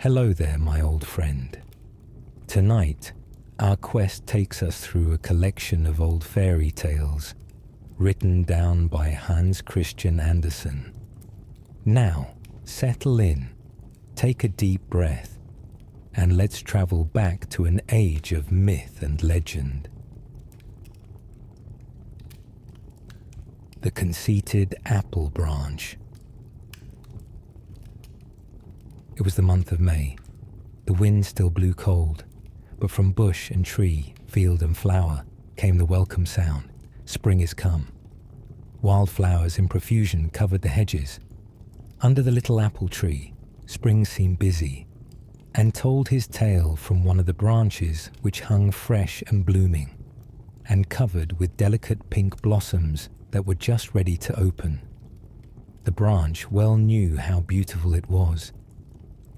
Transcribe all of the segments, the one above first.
Hello there, my old friend. Tonight, our quest takes us through a collection of old fairy tales written down by Hans Christian Andersen. Now, settle in, take a deep breath, and let's travel back to an age of myth and legend. The Conceited Apple-Branch. It was the month of May. The wind still blew cold, but from bush and tree, field and flower came the welcome sound. Spring is come. Wildflowers in profusion covered the hedges. Under the little apple tree, Spring seemed busy, and told his tale from one of the branches which hung fresh and blooming, and covered with delicate pink blossoms that were just ready to open. The branch well knew how beautiful it was.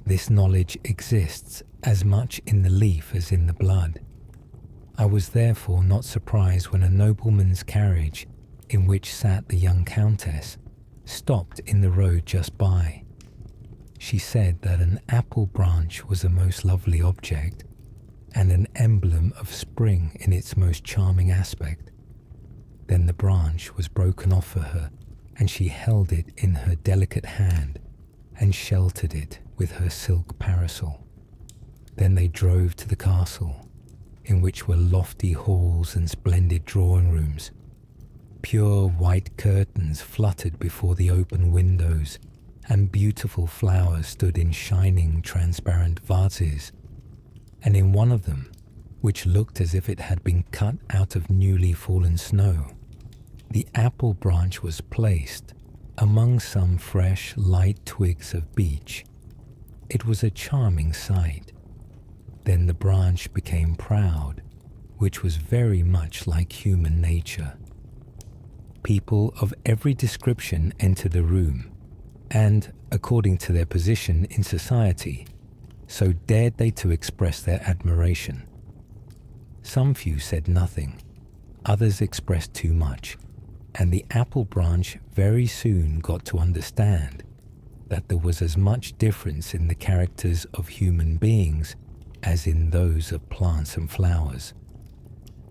This knowledge exists as much in the leaf as in the blood. I was therefore not surprised when a nobleman's carriage, in which sat the young countess, stopped in the road just by. She said that an apple branch was a most lovely object, and an emblem of spring in its most charming aspect. Then the branch was broken off for her, and she held it in her delicate hand, and sheltered it with her silk parasol. Then they drove to the castle, in which were lofty halls and splendid drawing rooms. Pure white curtains fluttered before the open windows, and beautiful flowers stood in shining, transparent vases. And in one of them, which looked as if it had been cut out of newly fallen snow, the apple branch was placed among some fresh, light twigs of beech. It was a charming sight. Then the branch became proud, which was very much like human nature. People of every description entered the room, and, according to their position in society, so dared they to express their admiration. Some few said nothing, others expressed too much, and the apple branch very soon got to understand that there was as much difference in the characters of human beings as in those of plants and flowers.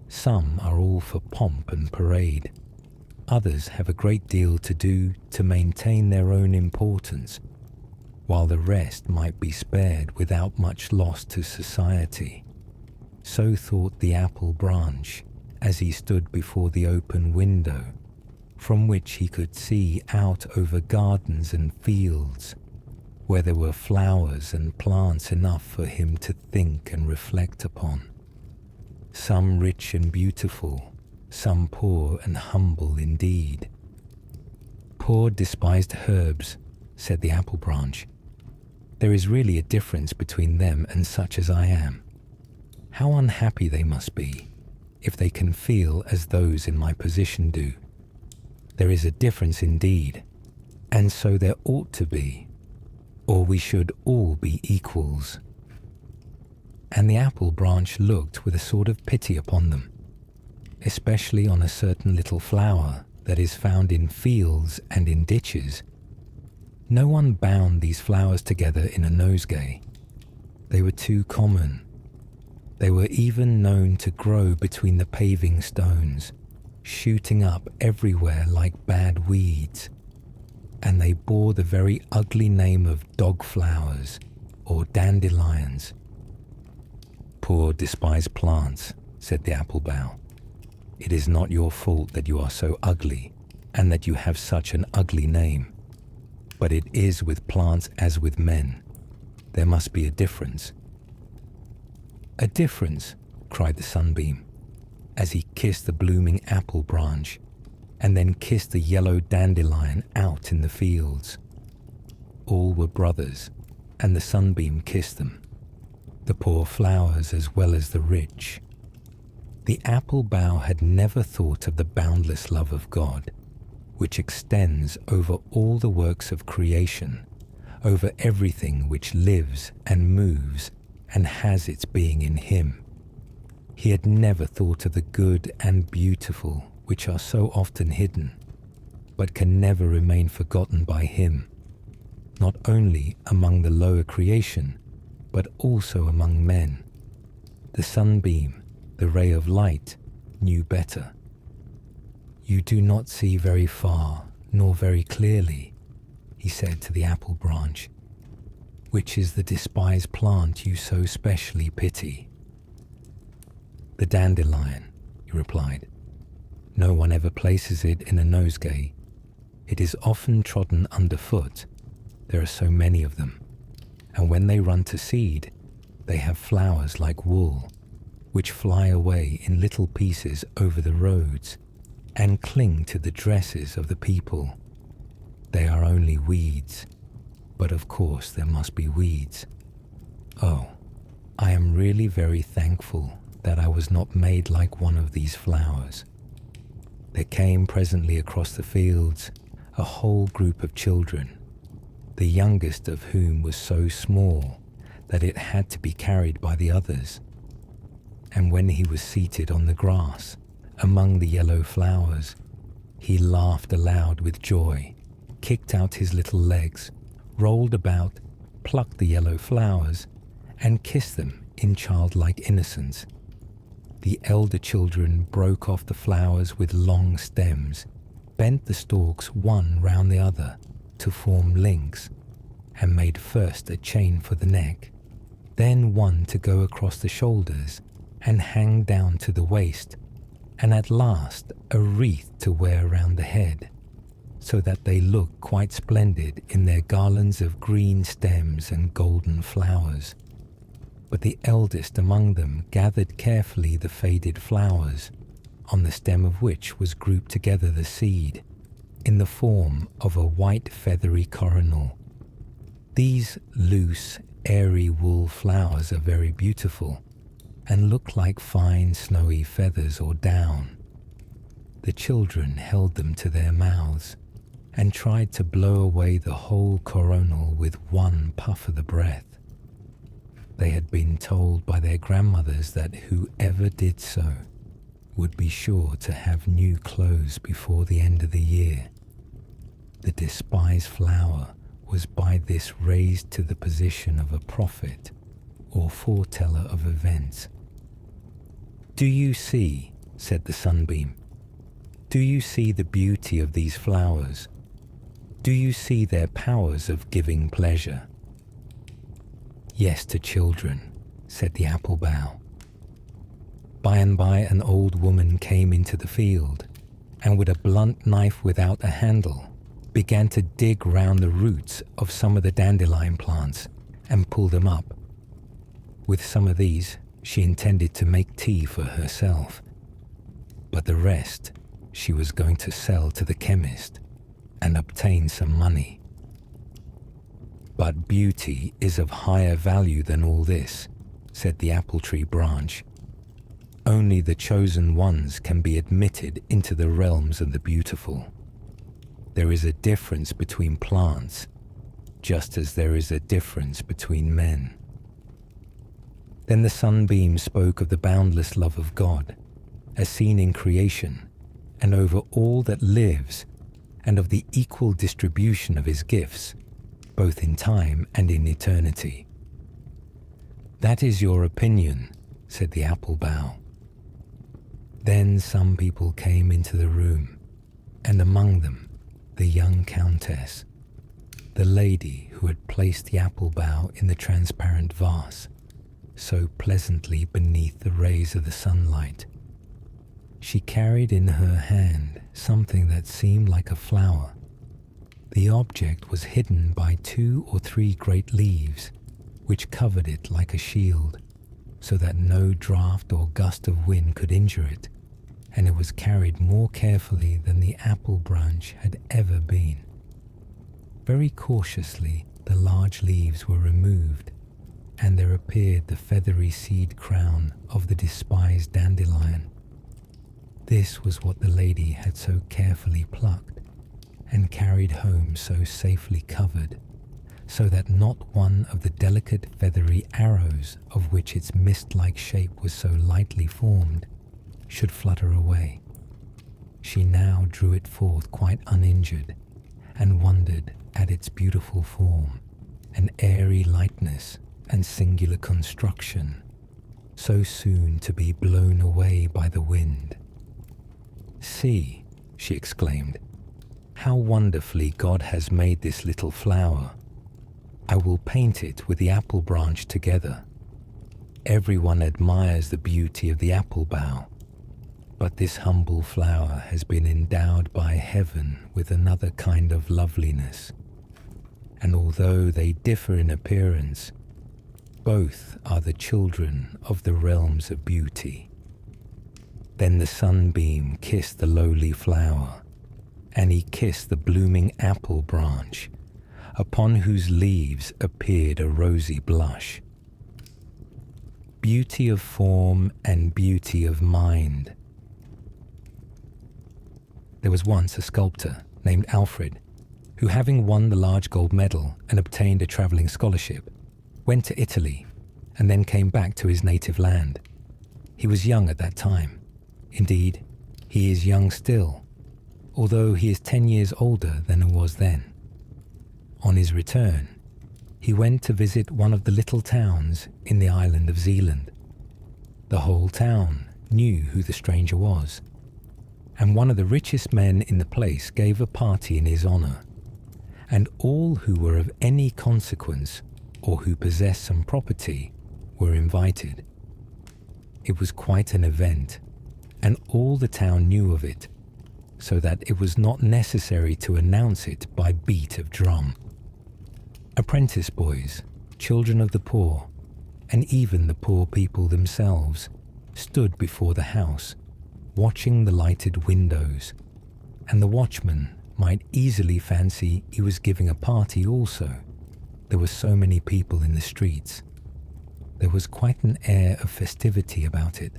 Some are all for pomp and parade. Others have a great deal to do to maintain their own importance, while the rest might be spared without much loss to society. So thought the apple branch as he stood before the open window, from which he could see out over gardens and fields, where there were flowers and plants enough for him to think and reflect upon. Some rich and beautiful, some poor and humble indeed. Poor despised herbs, said the apple branch. There is really a difference between them and such as I am. How unhappy they must be, if they can feel as those in my position do. There is a difference indeed, and so there ought to be, or we should all be equals. And the apple branch looked with a sort of pity upon them, especially on a certain little flower that is found in fields and in ditches. No one bound these flowers together in a nosegay. They were too common. They were even known to grow between the paving stones, shooting up everywhere like bad weeds, and they bore the very ugly name of dog flowers or dandelions. Poor despised plants, said the apple bough. It is not your fault that you are so ugly and that you have such an ugly name. But it is with plants as with men. There must be a difference. A difference, cried the sunbeam, as he kissed the blooming apple branch and then kissed the yellow dandelion out in the fields. All were brothers, and the sunbeam kissed them, the poor flowers as well as the rich. The apple bough had never thought of the boundless love of God, which extends over all the works of creation, over everything which lives and moves and has its being in him. He had never thought of the good and beautiful which are so often hidden, but can never remain forgotten by him, not only among the lower creation, but also among men. The sunbeam, the ray of light, knew better. "You do not see very far, nor very clearly," he said to the apple branch. "Which is the despised plant you so specially pity?" "The dandelion," he replied. "No one ever places it in a nosegay. It is often trodden underfoot. There are so many of them. And when they run to seed, they have flowers like wool, which fly away in little pieces over the roads and cling to the dresses of the people. They are only weeds, but of course there must be weeds. Oh, I am really very thankful that I was not made like one of these flowers." There came presently across the fields a whole group of children, the youngest of whom was so small that it had to be carried by the others. And when he was seated on the grass among the yellow flowers, he laughed aloud with joy, kicked out his little legs, rolled about, plucked the yellow flowers, and kissed them in childlike innocence. The elder children broke off the flowers with long stems, bent the stalks one round the other to form links, and made first a chain for the neck, then one to go across the shoulders and hang down to the waist, and at last a wreath to wear round the head, so that they looked quite splendid in their garlands of green stems and golden flowers. But the eldest among them gathered carefully the faded flowers, on the stem of which was grouped together the seed, in the form of a white feathery coronal. These loose, airy wool flowers are very beautiful, and look like fine snowy feathers or down. The children held them to their mouths, and tried to blow away the whole coronal with one puff of the breath. They had been told by their grandmothers that whoever did so would be sure to have new clothes before the end of the year. The despised flower was by this raised to the position of a prophet or foreteller of events. "Do you see," said the sunbeam, "do you see the beauty of these flowers? Do you see their powers of giving pleasure?" "Yes, to children," said the apple bough. By and by an old woman came into the field, and with a blunt knife without a handle, began to dig round the roots of some of the dandelion plants and pull them up. With some of these she intended to make tea for herself, but the rest she was going to sell to the chemist and obtain some money. "But beauty is of higher value than all this," said the apple tree branch. "Only the chosen ones can be admitted into the realms of the beautiful. There is a difference between plants, just as there is a difference between men." Then the sunbeam spoke of the boundless love of God, as seen in creation, and over all that lives, and of the equal distribution of his gifts, both in time and in eternity. "That is your opinion," said the apple bough. Then some people came into the room, and among them the young countess, the lady who had placed the apple bough in the transparent vase, so pleasantly beneath the rays of the sunlight. She carried in her hand something that seemed like a flower. The object was hidden by 2 or 3 great leaves, which covered it like a shield, so that no draught or gust of wind could injure it, and it was carried more carefully than the apple branch had ever been. Very cautiously the large leaves were removed, and there appeared the feathery seed crown of the despised dandelion. This was what the lady had so carefully plucked and carried home so safely covered, so that not one of the delicate feathery arrows of which its mist-like shape was so lightly formed should flutter away. She now drew it forth quite uninjured, and wondered at its beautiful form and airy lightness and singular construction, so soon to be blown away by the wind. "See," she exclaimed, "how wonderfully God has made this little flower. I will paint it with the apple branch together. Everyone admires the beauty of the apple bough, but this humble flower has been endowed by heaven with another kind of loveliness, and although they differ in appearance, both are the children of the realms of beauty." Then the sunbeam kissed the lowly flower, and he kissed the blooming apple branch, upon whose leaves appeared a rosy blush. Beauty of form and beauty of mind. There was once a sculptor named Alfred, who, having won the large gold medal and obtained a travelling scholarship, went to Italy and then came back to his native land. He was young at that time. Indeed, he is young still, although he is 10 years older than he was then. On his return, he went to visit one of the little towns in the island of Zealand. The whole town knew who the stranger was, and one of the richest men in the place gave a party in his honor, and all who were of any consequence or who possessed some property were invited. It was quite an event, and all the town knew of it, so that it was not necessary to announce it by beat of drum. Apprentice boys, children of the poor, and even the poor people themselves, stood before the house, watching the lighted windows, and the watchman might easily fancy he was giving a party also. There were so many people in the streets. There was quite an air of festivity about it,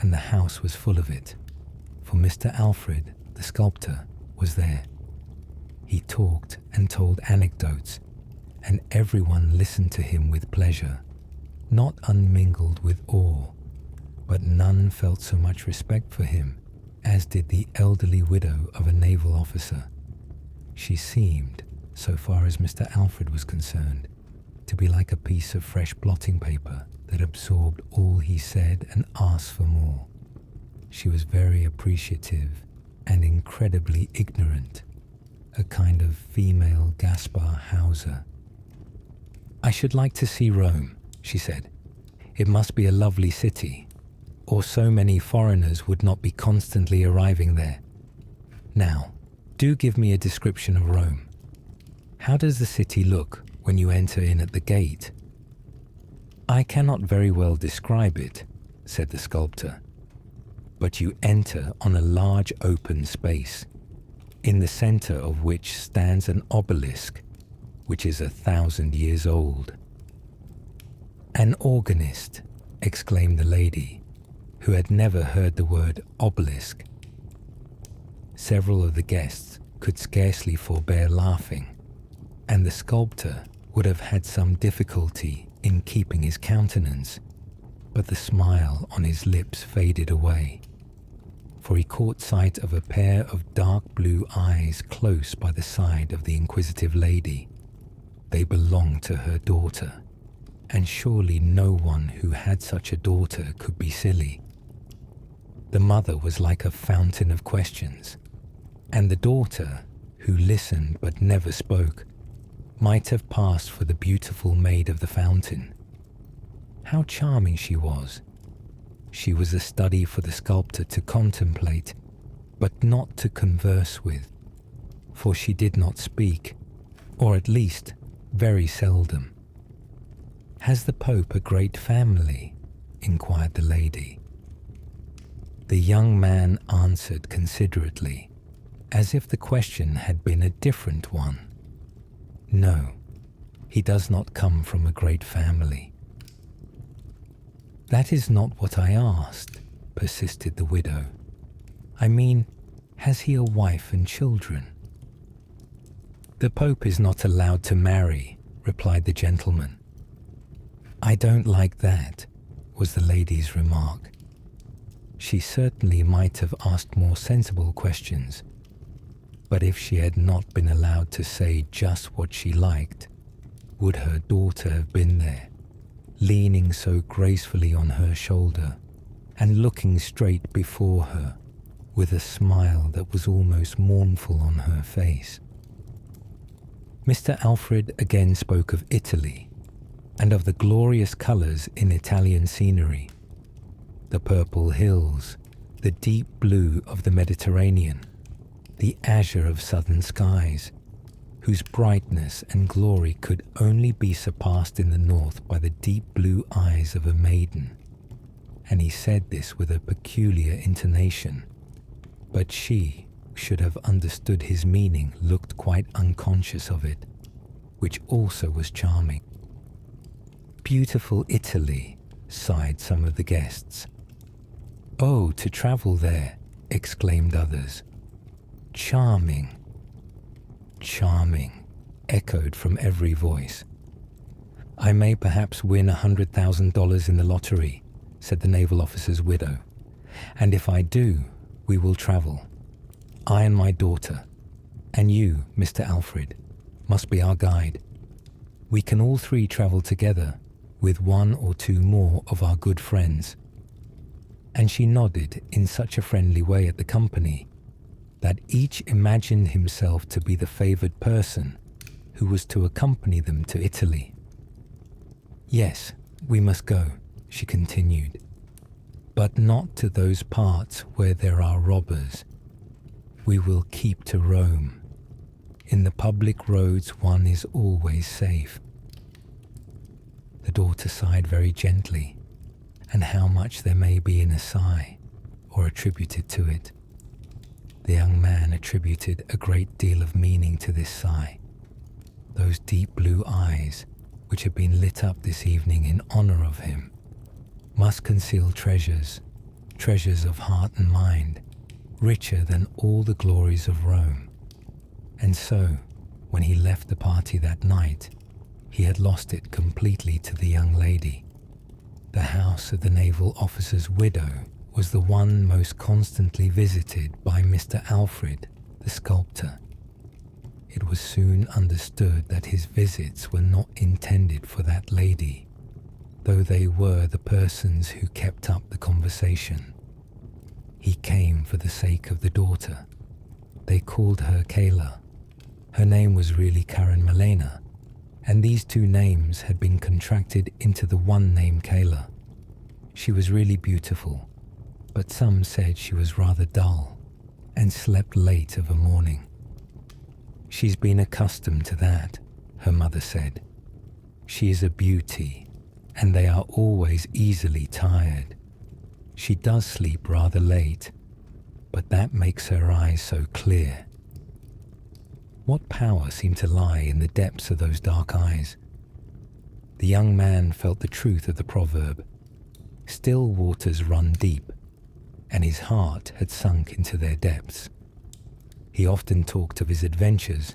and the house was full of it, for Mr. Alfred, the sculptor, was there. He talked and told anecdotes, and everyone listened to him with pleasure, not unmingled with awe, but none felt so much respect for him as did the elderly widow of a naval officer. She seemed, so far as Mr. Alfred was concerned, to be like a piece of fresh blotting paper that absorbed all he said and asked for more. She was very appreciative and incredibly ignorant, a kind of female Gaspar Hauser. "I should like to see Rome," she said. "It must be a lovely city, or so many foreigners would not be constantly arriving there. Now, do give me a description of Rome. How does the city look when you enter in at the gate?" "I cannot very well describe it," said the sculptor, "but you enter on a large open space, in the center of which stands an obelisk, which is 1,000 years old." "An organist," exclaimed the lady, who had never heard the word obelisk. Several of the guests could scarcely forbear laughing, and the sculptor would have had some difficulty in keeping his countenance, but the smile on his lips faded away, for he caught sight of a pair of dark blue eyes close by the side of the inquisitive lady. They belonged to her daughter, and surely no one who had such a daughter could be silly. The mother was like a fountain of questions, and the daughter, who listened but never spoke, might have passed for the beautiful maid of the fountain. How charming she was! She was a study for the sculptor to contemplate, but not to converse with, for she did not speak, or at least very seldom. "Has the Pope a great family?" inquired the lady. The young man answered considerately, as if the question had been a different one. "No, he does not come from a great family." "That is not what I asked," persisted the widow. "I mean, has he a wife and children?" "The Pope is not allowed to marry," replied the gentleman. "I don't like that," was the lady's remark. She certainly might have asked more sensible questions, but if she had not been allowed to say just what she liked, would her daughter have been there, leaning so gracefully on her shoulder and looking straight before her with a smile that was almost mournful on her face. Mr. Alfred again spoke of Italy and of the glorious colours in Italian scenery, the purple hills, the deep blue of the Mediterranean, the azure of southern skies, whose brightness and glory could only be surpassed in the north by the deep blue eyes of a maiden. And he said this with a peculiar intonation, but she should have understood his meaning, looked quite unconscious of it, which also was charming. Beautiful Italy, sighed some of the guests. Oh, to travel there, exclaimed others. Charming. Charming, echoed from every voice. I may perhaps win $100,000 in the lottery, said the naval officer's widow, and if I do, we will travel. I and my daughter, and you, Mr. Alfred, must be our guide. We can all three travel together with one or two more of our good friends. And she nodded in such a friendly way at the company that each imagined himself to be the favoured person who was to accompany them to Italy. Yes, we must go, she continued, but not to those parts where there are robbers. We will keep to Rome. In the public roads one is always safe. The daughter sighed very gently, and how much there may be in a sigh, or attributed to it. The young man attributed a great deal of meaning to this sigh. Those deep blue eyes, which had been lit up this evening in honour of him, must conceal treasures, treasures of heart and mind, richer than all the glories of Rome. And so, when he left the party that night, he had lost it completely to the young lady. The house of the naval officer's widow was the one most constantly visited by Mr. Alfred, the sculptor. It was soon understood that his visits were not intended for that lady, though they were the persons who kept up the conversation. He came for the sake of the daughter. They called her Kayla. Her name was really Karen Milena, and these two names had been contracted into the one name Kayla. She was really beautiful, but some said she was rather dull and slept late of a morning. She's been accustomed to that, her mother said. She is a beauty, and they are always easily tired. She does sleep rather late, but that makes her eyes so clear. What power seemed to lie in the depths of those dark eyes? The young man felt the truth of the proverb, still waters run deep, and his heart had sunk into their depths. He often talked of his adventures,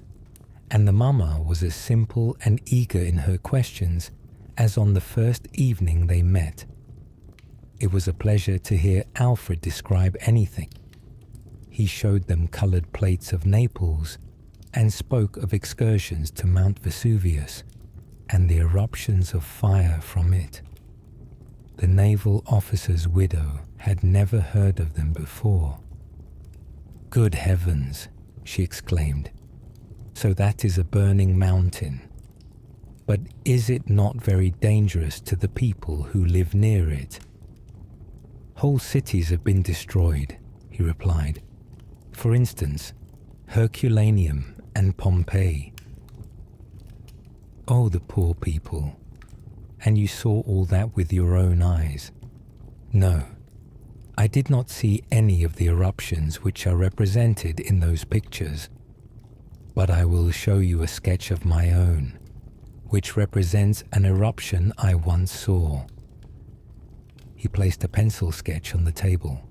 and the mamma was as simple and eager in her questions as on the first evening they met. It was a pleasure to hear Alfred describe anything. He showed them coloured plates of Naples and spoke of excursions to Mount Vesuvius and the eruptions of fire from it. The naval officer's widow had never heard of them before. Good heavens, she exclaimed. So that is a burning mountain. But is it not very dangerous to the people who live near it? Whole cities have been destroyed, he replied. For instance, Herculaneum and Pompeii. Oh, the poor people. And you saw all that with your own eyes? No, I did not see any of the eruptions which are represented in those pictures, but I will show you a sketch of my own, which represents an eruption I once saw. He placed a pencil sketch on the table,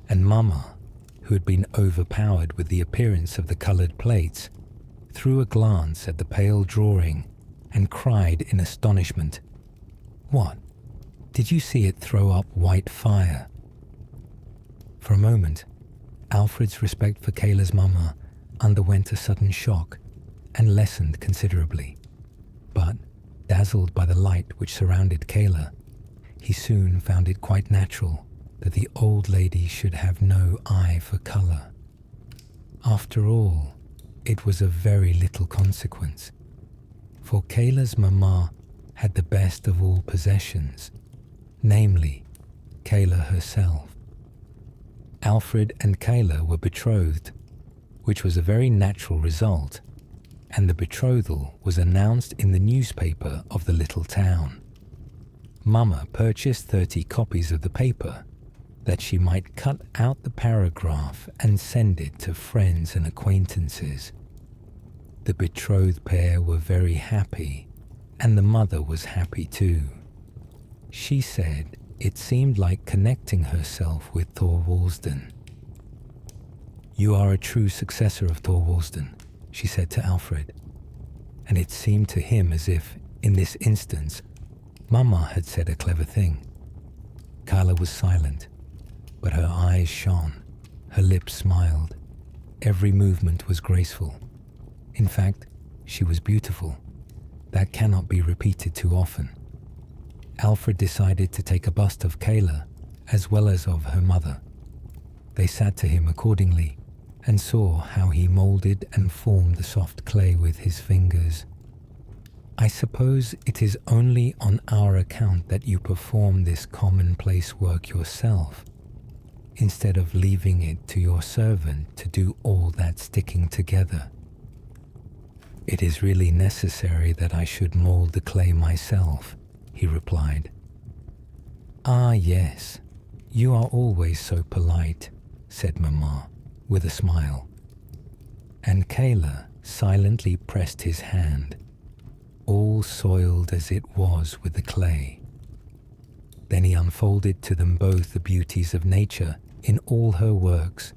and Mamma, who had been overpowered with the appearance of the coloured plates, threw a glance at the pale drawing and cried in astonishment, "What? Did you see it throw up white fire?" For a moment, Alfred's respect for Kayla's mamma underwent a sudden shock and lessened considerably. But dazzled by the light which surrounded Kayla, he soon found it quite natural that the old lady should have no eye for colour. After all, it was of very little consequence, for Kayla's mamma had the best of all possessions, namely, Kayla herself. Alfred and Kayla were betrothed, which was a very natural result, and the betrothal was announced in the newspaper of the little town. Mama purchased 30 copies of the paper that she might cut out the paragraph and send it to friends and acquaintances. The betrothed pair were very happy, and the mother was happy too. She said it seemed like connecting herself with Thorwaldsen. "You are a true successor of Thorwaldsen," she said to Alfred, and it seemed to him as if, in this instance, Mama had said a clever thing. Kayla was silent, but her eyes shone, her lips smiled, every movement was graceful. In fact, she was beautiful. That cannot be repeated too often. Alfred decided to take a bust of Kayla as well as of her mother. They sat to him accordingly and saw how he moulded and formed the soft clay with his fingers. "I suppose it is only on our account that you perform this commonplace work yourself, instead of leaving it to your servant to do all that sticking together." "It is really necessary that I should mould the clay myself," he replied. "Ah, yes, you are always so polite," said Mamma, with a smile. And Kayla silently pressed his hand, all soiled as it was with the clay. Then he unfolded to them both the beauties of nature in all her works.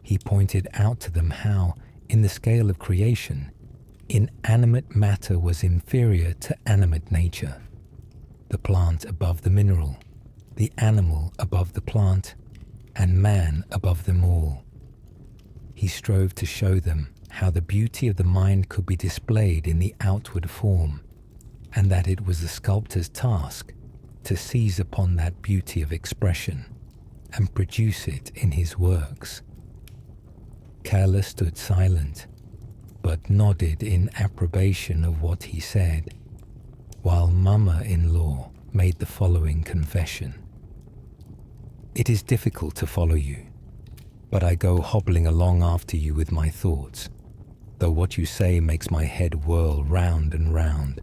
He pointed out to them how, in the scale of creation, inanimate matter was inferior to animate nature, the plant above the mineral, the animal above the plant, and man above them all. He strove to show them how the beauty of the mind could be displayed in the outward form, and that it was the sculptor's task to seize upon that beauty of expression and produce it in his works. Kayla stood silent, but nodded in approbation of what he said, while Mama-in-law made the following confession. "It is difficult to follow you, but I go hobbling along after you with my thoughts, though what you say makes my head whirl round and round.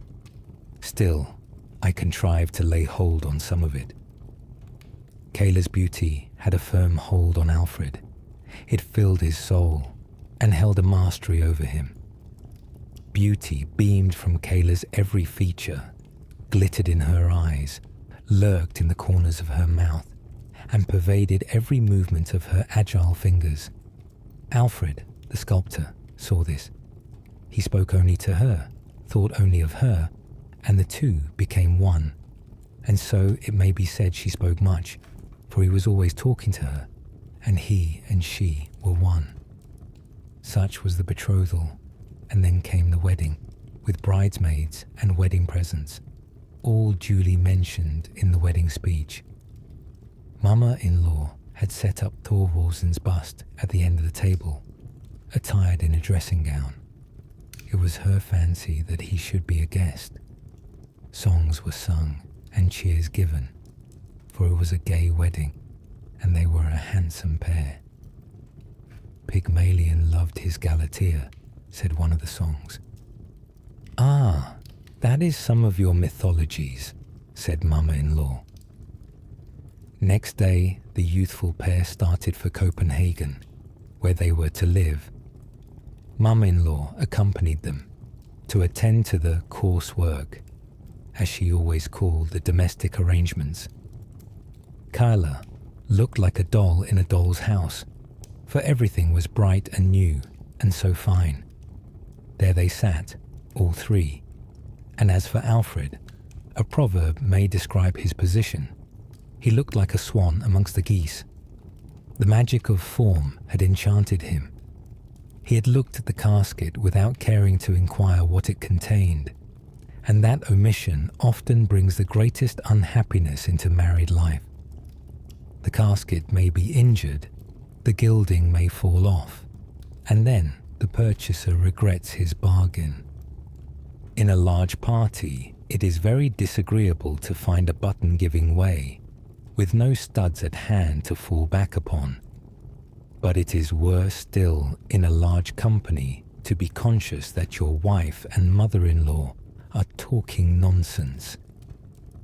Still, I contrive to lay hold on some of it." Kayla's beauty had a firm hold on Alfred. It filled his soul and held a mastery over him. Beauty beamed from Kayla's every feature, glittered in her eyes, lurked in the corners of her mouth, and pervaded every movement of her agile fingers. Alfred, the sculptor, saw this. He spoke only to her, thought only of her, and the two became one. And so it may be said she spoke much, for he was always talking to her, and he and she were one. Such was the betrothal, and then came the wedding, with bridesmaids and wedding presents, all duly mentioned in the wedding speech. Mama-in-law had set up Thorwaldsen's bust at the end of the table, attired in a dressing gown. It was her fancy that he should be a guest. Songs were sung and cheers given, for it was a gay wedding, and they were a handsome pair. "Pygmalion loved his Galatea," said one of the songs. "Ah, that is some of your mythologies," said Mama-in-law. Next day, the youthful pair started for Copenhagen, where they were to live. Mama-in-law accompanied them to attend to the coarse work, as she always called the domestic arrangements. Kayla looked like a doll in a doll's house, for everything was bright and new and so fine. There they sat, all three, and as for Alfred, a proverb may describe his position. He looked like a swan amongst the geese. The magic of form had enchanted him. He had looked at the casket without caring to inquire what it contained, and that omission often brings the greatest unhappiness into married life. The casket may be injured, the gilding may fall off, and then the purchaser regrets his bargain. In a large party, it is very disagreeable to find a button giving way, with no studs at hand to fall back upon. But it is worse still in a large company to be conscious that your wife and mother-in-law are talking nonsense,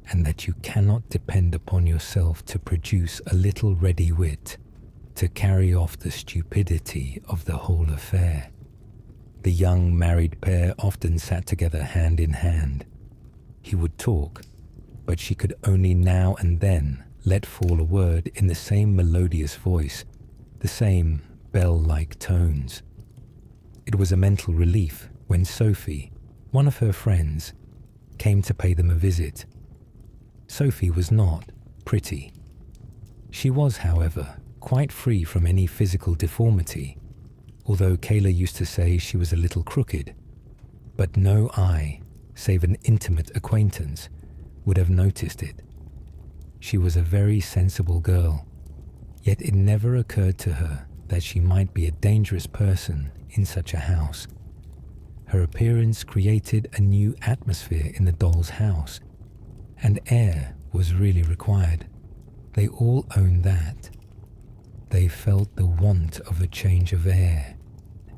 and that you cannot depend upon yourself to produce a little ready wit to carry off the stupidity of the whole affair. The young married pair often sat together hand in hand. He would talk, but she could only now and then let fall a word in the same melodious voice, the same bell-like tones. It was a mental relief when Sophie, one of her friends, came to pay them a visit. Sophie was not pretty. She was, however, quite free from any physical deformity, although Kayla used to say she was a little crooked, but no eye, save an intimate acquaintance, would have noticed it. She was a very sensible girl, yet it never occurred to her that she might be a dangerous person in such a house. Her appearance created a new atmosphere in the doll's house, and air was really required. They all owned that. They felt the want of a change of air,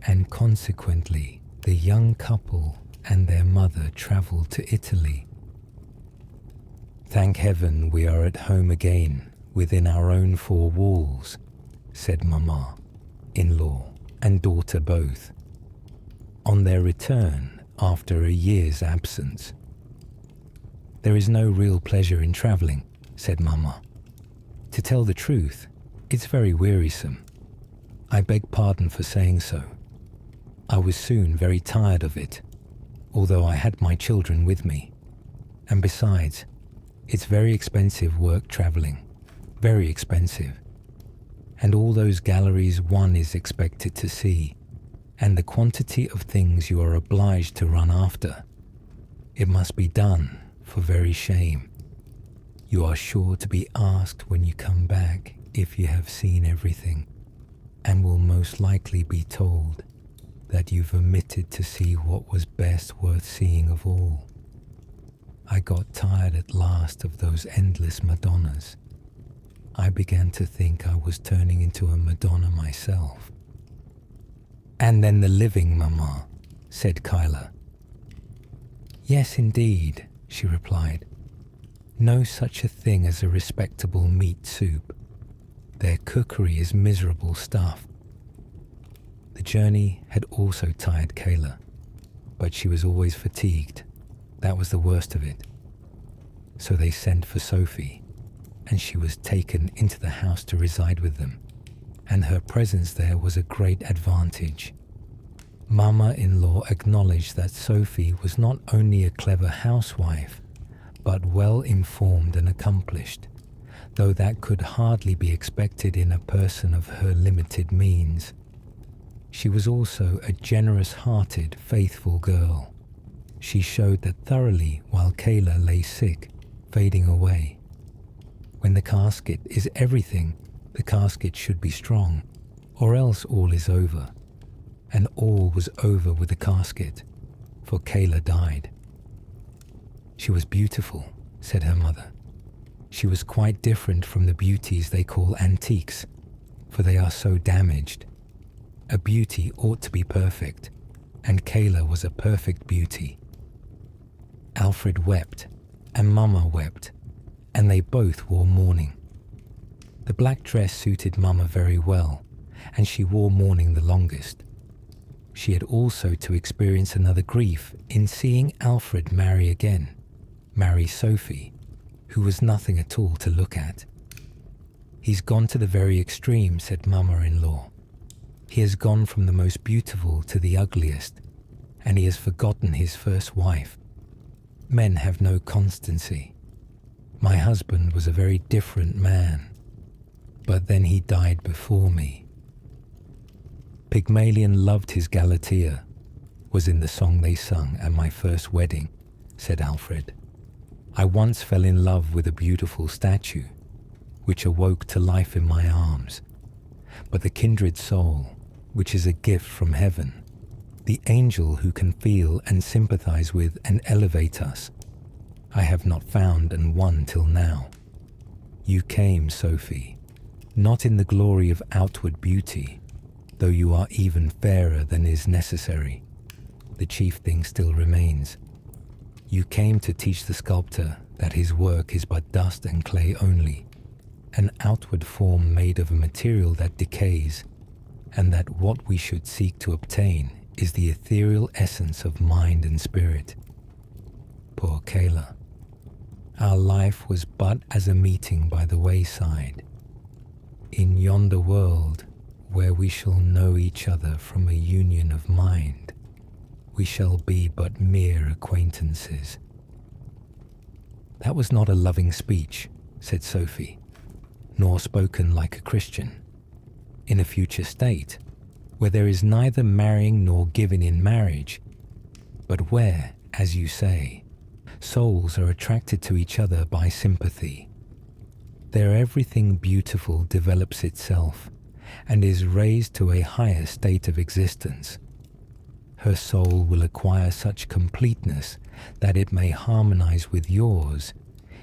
and consequently the young couple and their mother travelled to Italy. "Thank heaven we are at home again, within our own four walls," said Mamma, in-law, and daughter both, on their return after a year's absence. "There is no real pleasure in travelling," said Mamma. "To tell the truth, it's very wearisome. I beg pardon for saying so. I was soon very tired of it, although I had my children with me. And besides, it's very expensive work travelling, very expensive. And all those galleries one is expected to see, and the quantity of things you are obliged to run after. It must be done for very shame. You are sure to be asked when you come back if you have seen everything, and will most likely be told that you've omitted to see what was best worth seeing of all. I got tired at last of those endless Madonnas. I began to think I was turning into a Madonna myself." "And then the living, Mamma," said Kyla. "Yes, indeed," she replied. "No such a thing as a respectable meat soup. Their cookery is miserable stuff." The journey had also tired Kayla, but she was always fatigued. That was the worst of it. So they sent for Sophie, and she was taken into the house to reside with them, and her presence there was a great advantage. Mamma-in-law acknowledged that Sophie was not only a clever housewife, but well informed and accomplished, though that could hardly be expected in a person of her limited means. She was also a generous-hearted, faithful girl. She showed that thoroughly while Kayla lay sick, fading away. When the casket is everything, the casket should be strong, or else all is over. And all was over with the casket, for Kayla died. "She was beautiful," said her mother. "She was quite different from the beauties they call antiques, for they are so damaged. A beauty ought to be perfect, and Kayla was a perfect beauty." Alfred wept, and Mamma wept, and they both wore mourning. The black dress suited Mamma very well, and she wore mourning the longest. She had also to experience another grief in seeing Alfred marry Sophie, who was nothing at all to look at. "He's gone to the very extreme," said Mamma-in-law. "He has gone from the most beautiful to the ugliest, and he has forgotten his first wife. Men have no constancy. My husband was a very different man, but then he died before me." "Pygmalion loved his Galatea" was in the song they sung at my first wedding, said Alfred. I once fell in love with a beautiful statue, which awoke to life in my arms. But the kindred soul, which is a gift from heaven, the angel who can feel and sympathize with and elevate us, I have not found and won till now. You came, Sophie, not in the glory of outward beauty, though you are even fairer than is necessary. The chief thing still remains. You came to teach the sculptor that his work is but dust and clay only, an outward form made of a material that decays, and that what we should seek to obtain is the ethereal essence of mind and spirit. Poor Kayla. Our life was but as a meeting by the wayside. In yonder world, where we shall know each other from a union of mind, we shall be but mere acquaintances. That was not a loving speech, said Sophie, nor spoken like a Christian. In a future state, where there is neither marrying nor giving in marriage, but where, as you say, souls are attracted to each other by sympathy, there everything beautiful develops itself and is raised to a higher state of existence. Her soul will acquire such completeness that it may harmonize with yours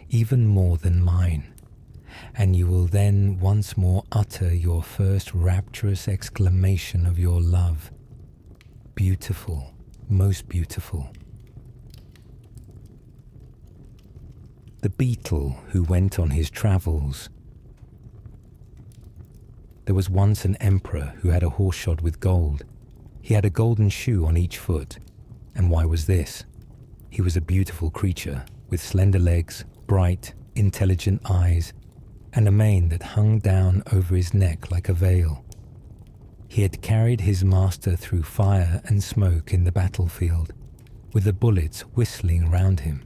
even more than mine, and you will then once more utter your first rapturous exclamation of your love. Beautiful, most beautiful. The Beetle who went on his travels. There was once an emperor who had a horse shod with gold. He had a golden shoe on each foot. And why was this? He was a beautiful creature with slender legs, bright, intelligent eyes, and a mane that hung down over his neck like a veil. He had carried his master through fire and smoke in the battlefield, with the bullets whistling round him.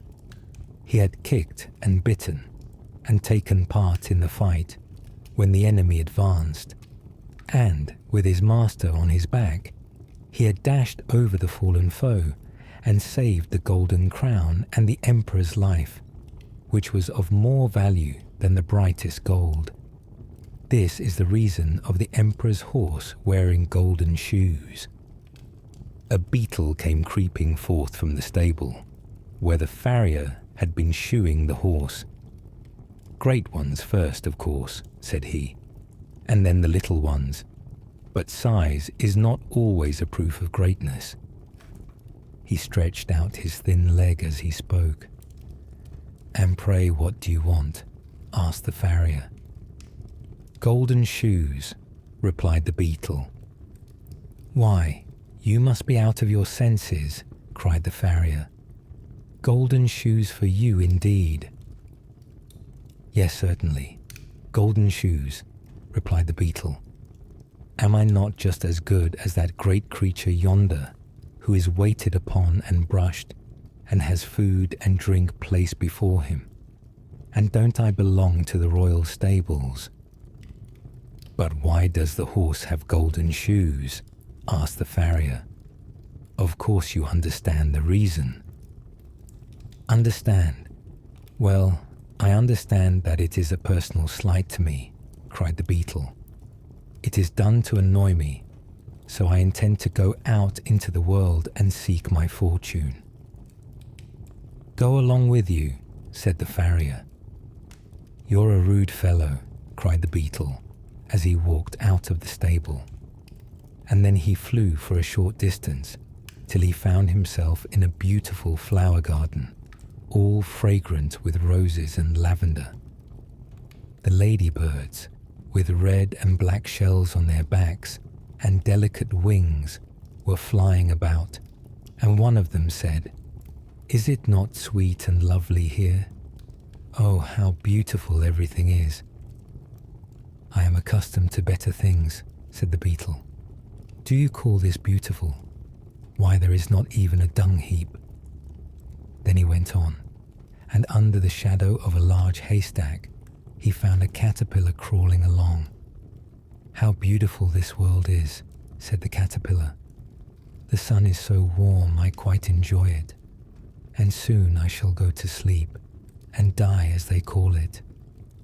He had kicked and bitten and taken part in the fight when the enemy advanced, and with his master on his back, he had dashed over the fallen foe and saved the golden crown and the emperor's life, which was of more value than the brightest gold. This is the reason of the emperor's horse wearing golden shoes. A beetle came creeping forth from the stable, where the farrier had been shoeing the horse. Great ones first, of course, said he, and then the little ones. But size is not always a proof of greatness. He stretched out his thin leg as he spoke. And pray, what do you want? Asked the farrier. Golden shoes, replied the beetle. Why, you must be out of your senses, cried the farrier. Golden shoes for you indeed. Yes, certainly. Golden shoes, replied the beetle. Am I not just as good as that great creature yonder, who is waited upon and brushed, and has food and drink placed before him? And don't I belong to the royal stables? But why does the horse have golden shoes? Asked the farrier. Of course you understand the reason. Understand? Well, I understand that it is a personal slight to me, cried the beetle. It is done to annoy me, so I intend to go out into the world and seek my fortune. Go along with you, said the farrier. You're a rude fellow, cried the beetle, as he walked out of the stable. And then he flew for a short distance, till he found himself in a beautiful flower garden, all fragrant with roses and lavender. The ladybirds, with red and black shells on their backs and delicate wings, were flying about, and one of them said, Is it not sweet and lovely here? Oh, how beautiful everything is. I am accustomed to better things, said the beetle. Do you call this beautiful? Why, there is not even a dung heap. Then he went on, and under the shadow of a large haystack, he found a caterpillar crawling along. How beautiful this world is, said the caterpillar. The sun is so warm I quite enjoy it. and soon I shall go to sleep and die as they call it,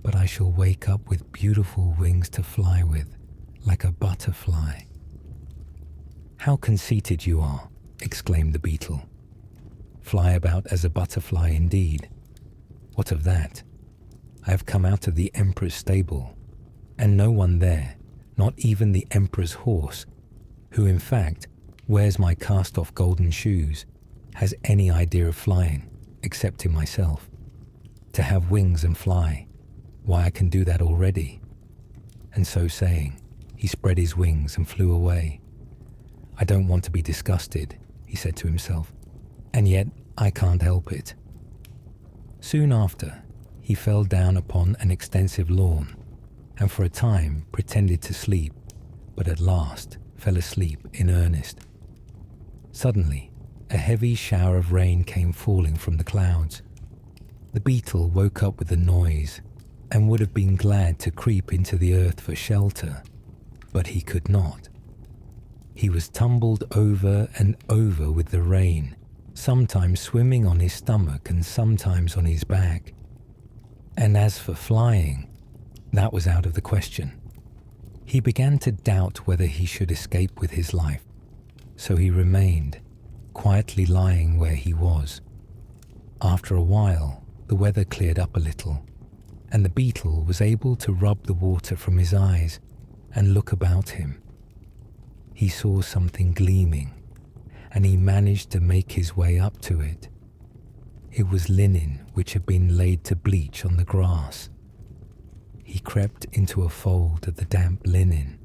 but I shall wake up with beautiful wings to fly with, like a butterfly." "How conceited you are," exclaimed the beetle. "Fly about as a butterfly indeed. What of that? I have come out of the emperor's stable, and no one there, not even the emperor's horse, who in fact wears my cast-off golden shoes, has any idea of flying, excepting myself. To have wings and fly, why I can do that already." And so saying, he spread his wings and flew away. "I don't want to be disgusted," he said to himself, "and yet I can't help it." Soon after, he fell down upon an extensive lawn, and for a time pretended to sleep, but at last fell asleep in earnest. Suddenly, a heavy shower of rain came falling from the clouds. The beetle woke up with the noise, and would have been glad to creep into the earth for shelter, but he could not. He was tumbled over and over with the rain, sometimes swimming on his stomach and sometimes on his back. And as for flying, that was out of the question. He began to doubt whether he should escape with his life, so he remained, quietly lying where he was. After a while, the weather cleared up a little, and the beetle was able to rub the water from his eyes and look about him. He saw something gleaming, and he managed to make his way up to it. It was linen which had been laid to bleach on the grass. He crept into a fold of the damp linen,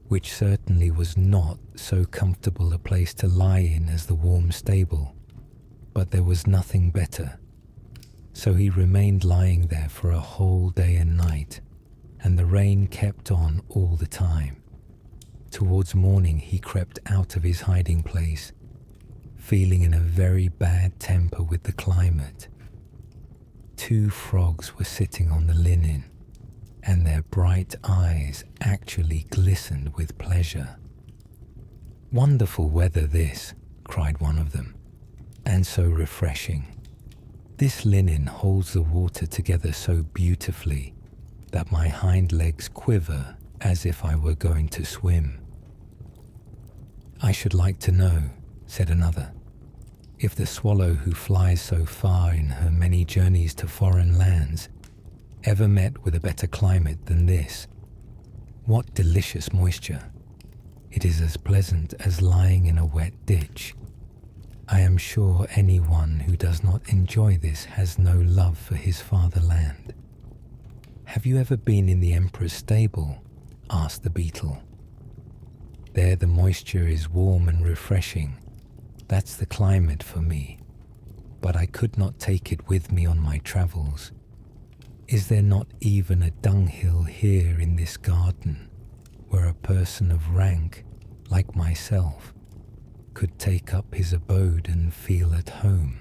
which certainly was not so comfortable a place to lie in as the warm stable, but there was nothing better. So he remained lying there for a whole day and night, and the rain kept on all the time. Towards morning he crept out of his hiding place, feeling in a very bad temper with the climate. 2 frogs were sitting on the linen, and their bright eyes actually glistened with pleasure. "Wonderful weather this," cried one of them, "and so refreshing. This linen holds the water together so beautifully that my hind legs quiver as if I were going to swim." "I should like to know," said another, "if the swallow who flies so far in her many journeys to foreign lands ever met with a better climate than this. What delicious moisture! It is as pleasant as lying in a wet ditch. I am sure anyone who does not enjoy this has no love for his fatherland." "Have you ever been in the emperor's stable?" asked the beetle. "There the moisture is warm and refreshing. That's the climate for me, but I could not take it with me on my travels. Is there not even a dunghill here in this garden where a person of rank, like myself, could take up his abode and feel at home?"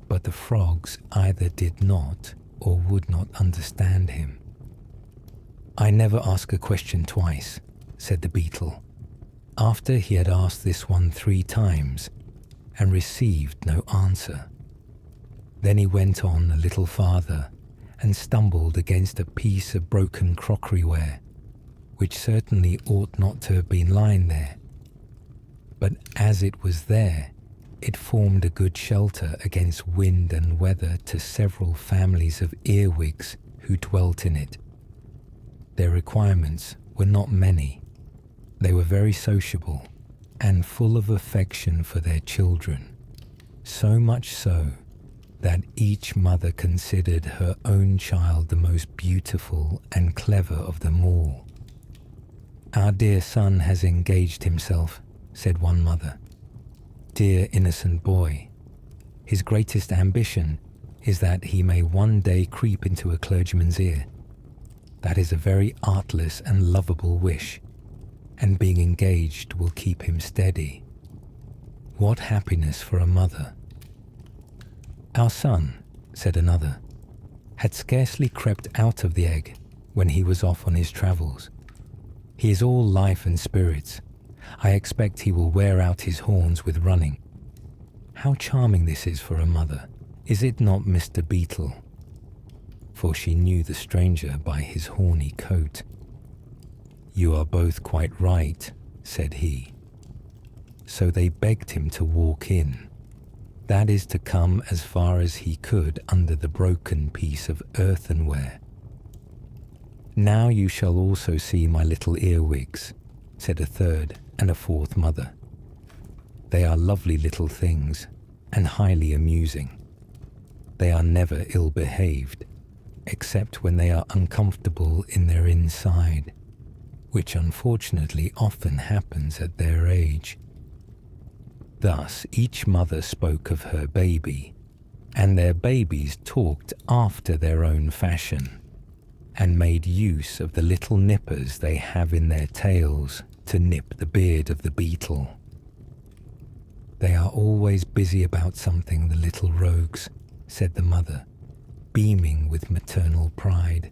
But the frogs either did not or would not understand him. "I never ask a question twice," said the beetle, after he had asked this one 3 times and received no answer. Then he went on a little farther and stumbled against a piece of broken crockeryware, which certainly ought not to have been lying there. But as it was there, it formed a good shelter against wind and weather to several families of earwigs who dwelt in it. Their requirements were not many. They were very sociable and full of affection for their children, so much so that each mother considered her own child the most beautiful and clever of them all. "Our dear son has engaged himself," said one mother. "Dear innocent boy. His greatest ambition is that he may one day creep into a clergyman's ear. That is a very artless and lovable wish, and being engaged will keep him steady. What happiness for a mother." "Our son," said another, "had scarcely crept out of the egg when he was off on his travels. He is all life and spirits. I expect he will wear out his horns with running." How charming this is for a mother, is it not, Mr. Beetle? For she knew the stranger by his horny coat. You are both quite right, said he. So they begged him to walk in, that is to come as far as he could under the broken piece of earthenware. Now you shall also see my little earwigs, said a third and a fourth mother. They are lovely little things and highly amusing. They are never ill-behaved, except when they are uncomfortable in their inside, which unfortunately often happens at their age. Thus each mother spoke of her baby, and their babies talked after their own fashion, and made use of the little nippers they have in their tails to nip the beard of the beetle. They are always busy about something, the little rogues, said the mother, beaming with maternal pride.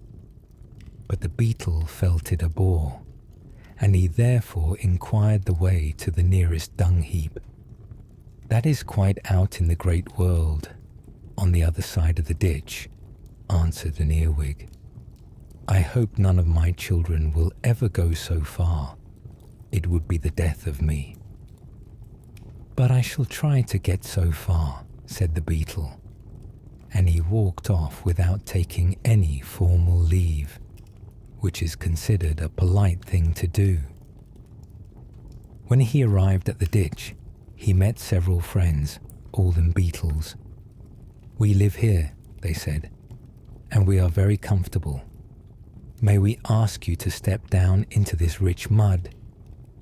But the beetle felt it a bore, and he therefore inquired the way to the nearest dung heap. That is quite out in the great world, on the other side of the ditch, answered an earwig. I hope none of my children will ever go so far. It would be the death of me. But I shall try to get so far, said the beetle, and he walked off without taking any formal leave, which is considered a polite thing to do. When he arrived at the ditch, he met several friends, all them beetles. We live here, they said, and we are very comfortable. May we ask you to step down into this rich mud?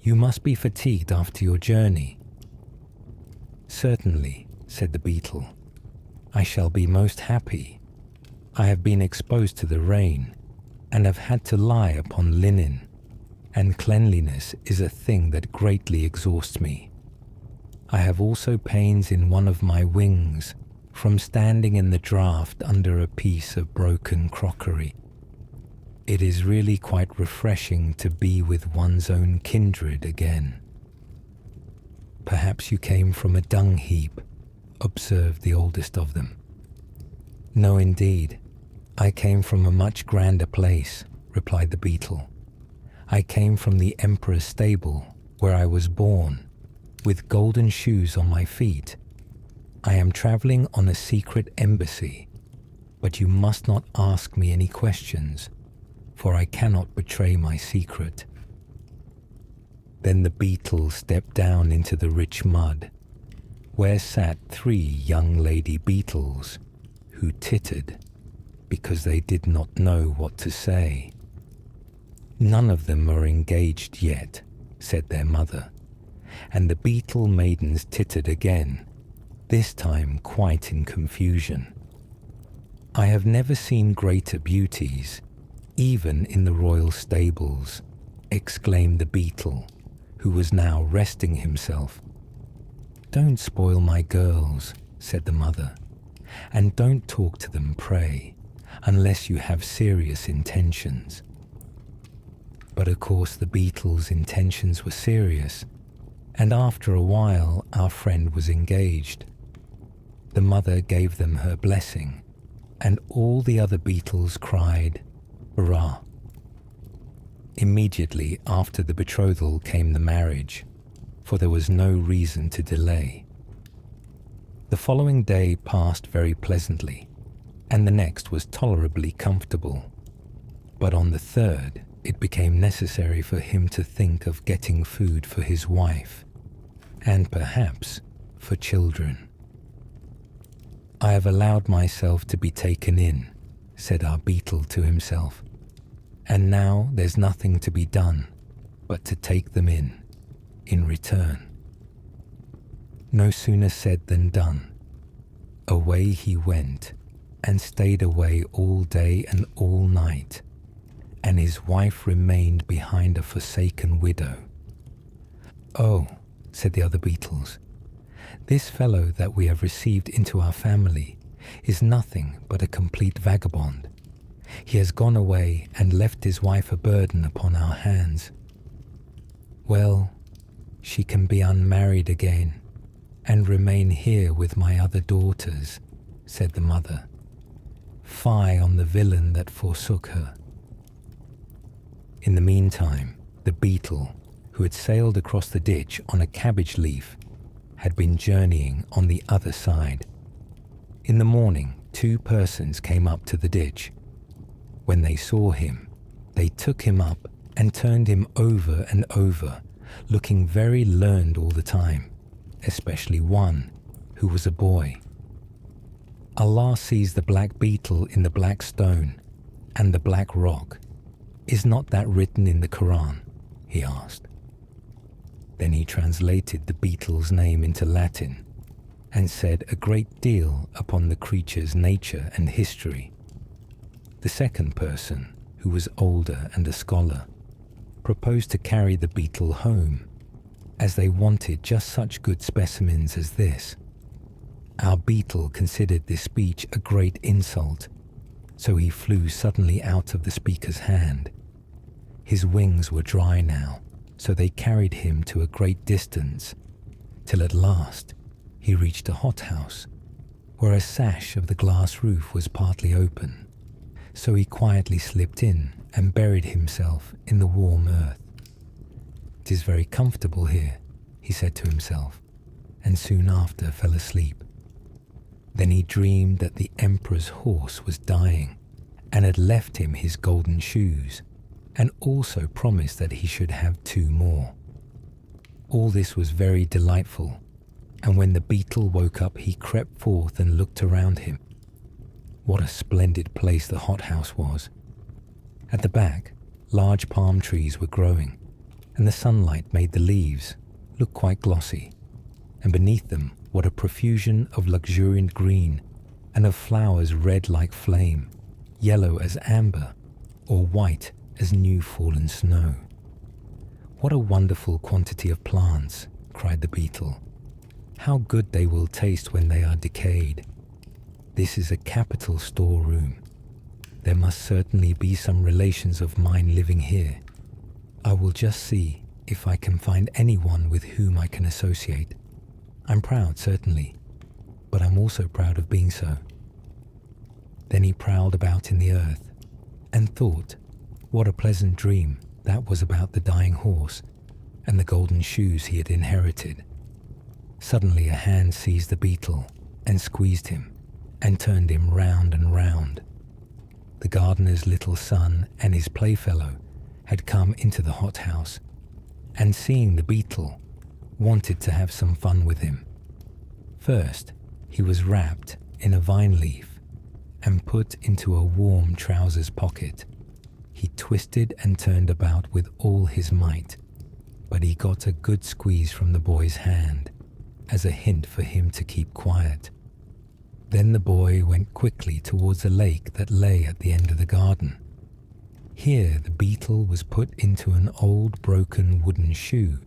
You must be fatigued after your journey. Certainly, said the beetle. I shall be most happy. I have been exposed to the rain, and have had to lie upon linen, and cleanliness is a thing that greatly exhausts me. I have also pains in one of my wings from standing in the draught under a piece of broken crockery. It is really quite refreshing to be with one's own kindred again. Perhaps you came from a dung heap, observed the oldest of them. No, indeed. I came from a much grander place, replied the beetle. I came from the emperor's stable, where I was born, with golden shoes on my feet. I am traveling on a secret embassy, but you must not ask me any questions, for I cannot betray my secret. Then the beetle stepped down into the rich mud, where sat 3 young lady beetles, who tittered because they did not know what to say. None of them are engaged yet, said their mother, and the beetle maidens tittered again, this time quite in confusion. I have never seen greater beauties, even in the royal stables, exclaimed the beetle, who was now resting himself. Don't spoil my girls, said the mother, and don't talk to them, pray, unless you have serious intentions. But of course the beetle's intentions were serious, and after a while our friend was engaged. The mother gave them her blessing, and all the other beetles cried, "Hurrah!" Immediately after the betrothal came the marriage, for there was no reason to delay. The following day passed very pleasantly, and the next was tolerably comfortable. But on the third, it became necessary for him to think of getting food for his wife, and perhaps for children. I have allowed myself to be taken in, said our beetle to himself, and now there's nothing to be done but to take them in return. No sooner said than done. Away he went, and stayed away all day and all night, and his wife remained behind a forsaken widow. Oh, said the other beetles, this fellow that we have received into our family is nothing but a complete vagabond. He has gone away and left his wife a burden upon our hands. Well, she can be unmarried again, and remain here with my other daughters," said the mother. "Fie on the villain that forsook her." In the meantime, the beetle, who had sailed across the ditch on a cabbage leaf, had been journeying on the other side. In the morning, 2 persons came up to the ditch. When they saw him, they took him up and turned him over and over, looking very learned all the time, especially one, who was a boy. "Allah sees the black beetle in the black stone and the black rock. Is not that written in the Quran?" he asked. Then he translated the beetle's name into Latin and said a great deal upon the creature's nature and history. The second person, who was older and a scholar, proposed to carry the beetle home, as they wanted just such good specimens as this. Our beetle considered this speech a great insult, so he flew suddenly out of the speaker's hand. His wings were dry now, so they carried him to a great distance, till at last he reached a hothouse, where a sash of the glass roof was partly open, so he quietly slipped in and buried himself in the warm earth. "It is very comfortable here," he said to himself, and soon after fell asleep. Then he dreamed that the emperor's horse was dying and had left him his golden shoes, and also promised that he should have 2 more. All this was very delightful, and when the beetle woke up he crept forth and looked around him. What a splendid place the hothouse was! At the back, large palm trees were growing, and the sunlight made the leaves look quite glossy, and beneath them what a profusion of luxuriant green and of flowers red like flame, yellow as amber, or white as new fallen snow. "What a wonderful quantity of plants," cried the beetle. "How good they will taste when they are decayed. This is a capital storeroom. There must certainly be some relations of mine living here. I will just see if I can find anyone with whom I can associate. I'm proud, certainly, but I'm also proud of being so." Then he prowled about in the earth and thought what a pleasant dream that was about the dying horse and the golden shoes he had inherited. Suddenly a hand seized the beetle and squeezed him and turned him round and round. The gardener's little son and his playfellow had come into the hothouse, and seeing the beetle, wanted to have some fun with him. First, he was wrapped in a vine leaf and put into a warm trousers pocket. He twisted and turned about with all his might, but he got a good squeeze from the boy's hand, as a hint for him to keep quiet. Then the boy went quickly towards a lake that lay at the end of the garden. Here the beetle was put into an old broken wooden shoe,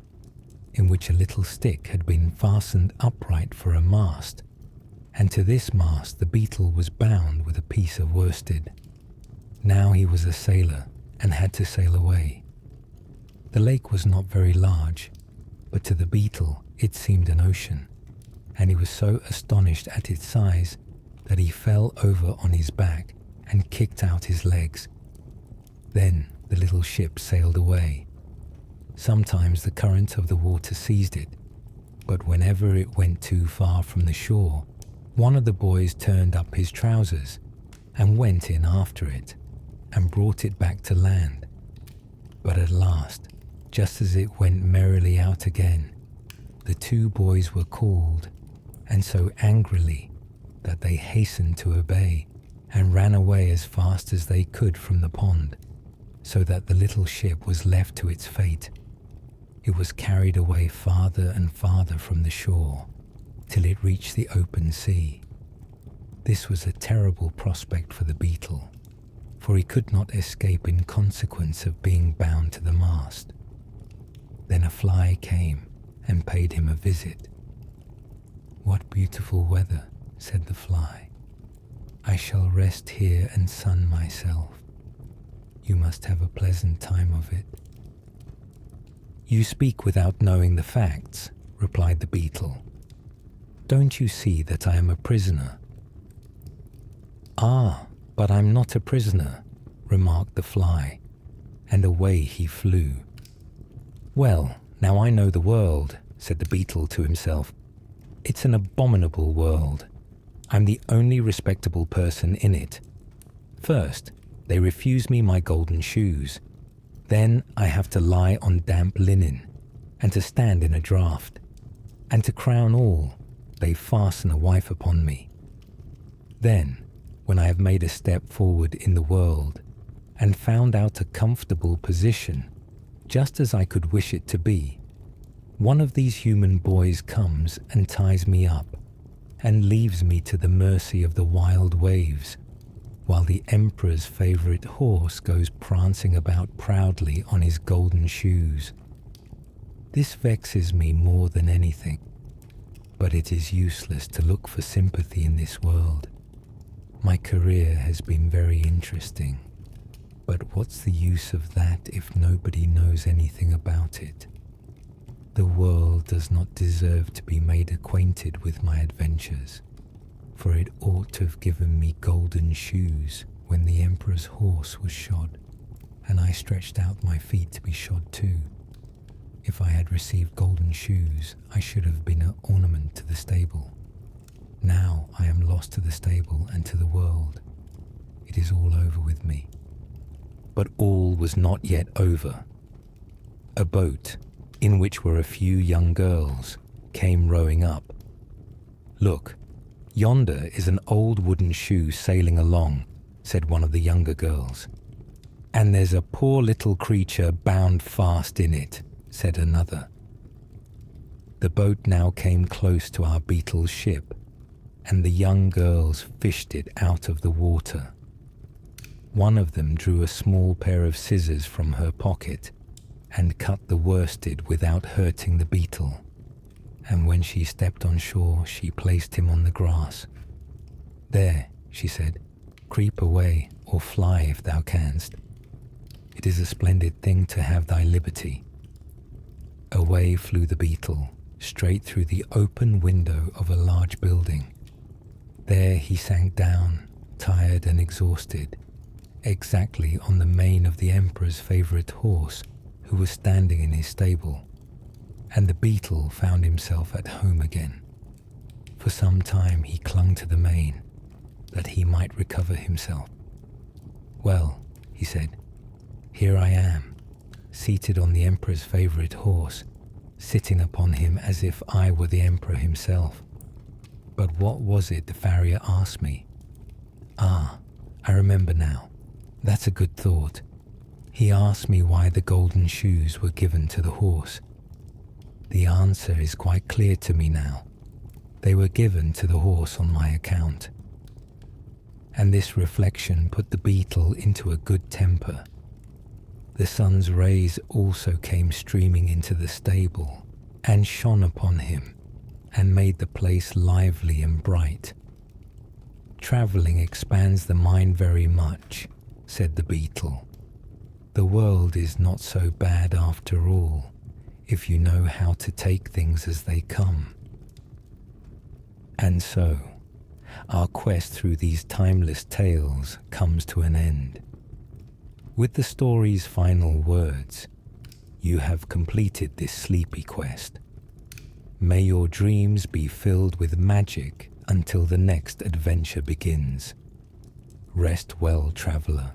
in which a little stick had been fastened upright for a mast, and to this mast the beetle was bound with a piece of worsted. Now he was a sailor and had to sail away. The lake was not very large, but to the beetle it seemed an ocean, and he was so astonished at its size that he fell over on his back and kicked out his legs. Then the little ship sailed away. Sometimes the current of the water seized it, but whenever it went too far from the shore, one of the boys turned up his trousers and went in after it and brought it back to land. But at last, just as it went merrily out again, the 2 boys were called, and so angrily that they hastened to obey and ran away as fast as they could from the pond, so that the little ship was left to its fate. It was carried away farther and farther from the shore, till it reached the open sea. This was a terrible prospect for the beetle, for he could not escape in consequence of being bound to the mast. Then a fly came and paid him a visit. "What beautiful weather," said the fly. "I shall rest here and sun myself. You must have a pleasant time of it." "You speak without knowing the facts," replied the beetle. Don't you see that I am a prisoner?" "Ah, but I'm not a prisoner," remarked the fly, and away he flew. "Well, now I know the world," said the beetle to himself. "It's an abominable world. I'm the only respectable person in it. First, they refuse me my golden shoes. Then I have to lie on damp linen, and to stand in a draught. And to crown all, they fasten a wife upon me. Then, when I have made a step forward in the world, and found out a comfortable position, just as I could wish it to be, one of these human boys comes and ties me up, and leaves me to the mercy of the wild waves, while the emperor's favorite horse goes prancing about proudly on his golden shoes. This vexes me more than anything, but it is useless to look for sympathy in this world. My career has been very interesting, but what's the use of that if nobody knows anything about it? The world does not deserve to be made acquainted with my adventures, for it ought to have given me golden shoes when the emperor's horse was shod, and I stretched out my feet to be shod too. If I had received golden shoes, I should have been an ornament to the stable. Now I am lost to the stable and to the world. It is all over with me." But all was not yet over. A boat, in which were a few young girls, came rowing up. "Look, yonder is an old wooden shoe sailing along," said one of the younger girls. "And there's a poor little creature bound fast in it," said another. The boat now came close to our beetle's ship, and the young girls fished it out of the water. One of them drew a small pair of scissors from her pocket and cut the worsted without hurting the beetle, and when she stepped on shore, she placed him on the grass. "There," she said, "creep away or fly if thou canst. It is a splendid thing to have thy liberty." Away flew the beetle, straight through the open window of a large building. There he sank down, tired and exhausted, exactly on the mane of the emperor's favorite horse, who was standing in his stable, and the beetle found himself at home again. For some time he clung to the mane, that he might recover himself. "Well," he said, "here I am, seated on the emperor's favorite horse, sitting upon him as if I were the emperor himself. But what was it the farrier asked me? Ah, I remember now. That's a good thought. He asked me why the golden shoes were given to the horse. The answer is quite clear to me now. They were given to the horse on my account." And this reflection put the beetle into a good temper. The sun's rays also came streaming into the stable and shone upon him and made the place lively and bright. "Travelling expands the mind very much," said the beetle. "The world is not so bad after all, if you know how to take things as they come." And so, our quest through these timeless tales comes to an end. With the story's final words, you have completed this sleepy quest. May your dreams be filled with magic until the next adventure begins. Rest well, traveller.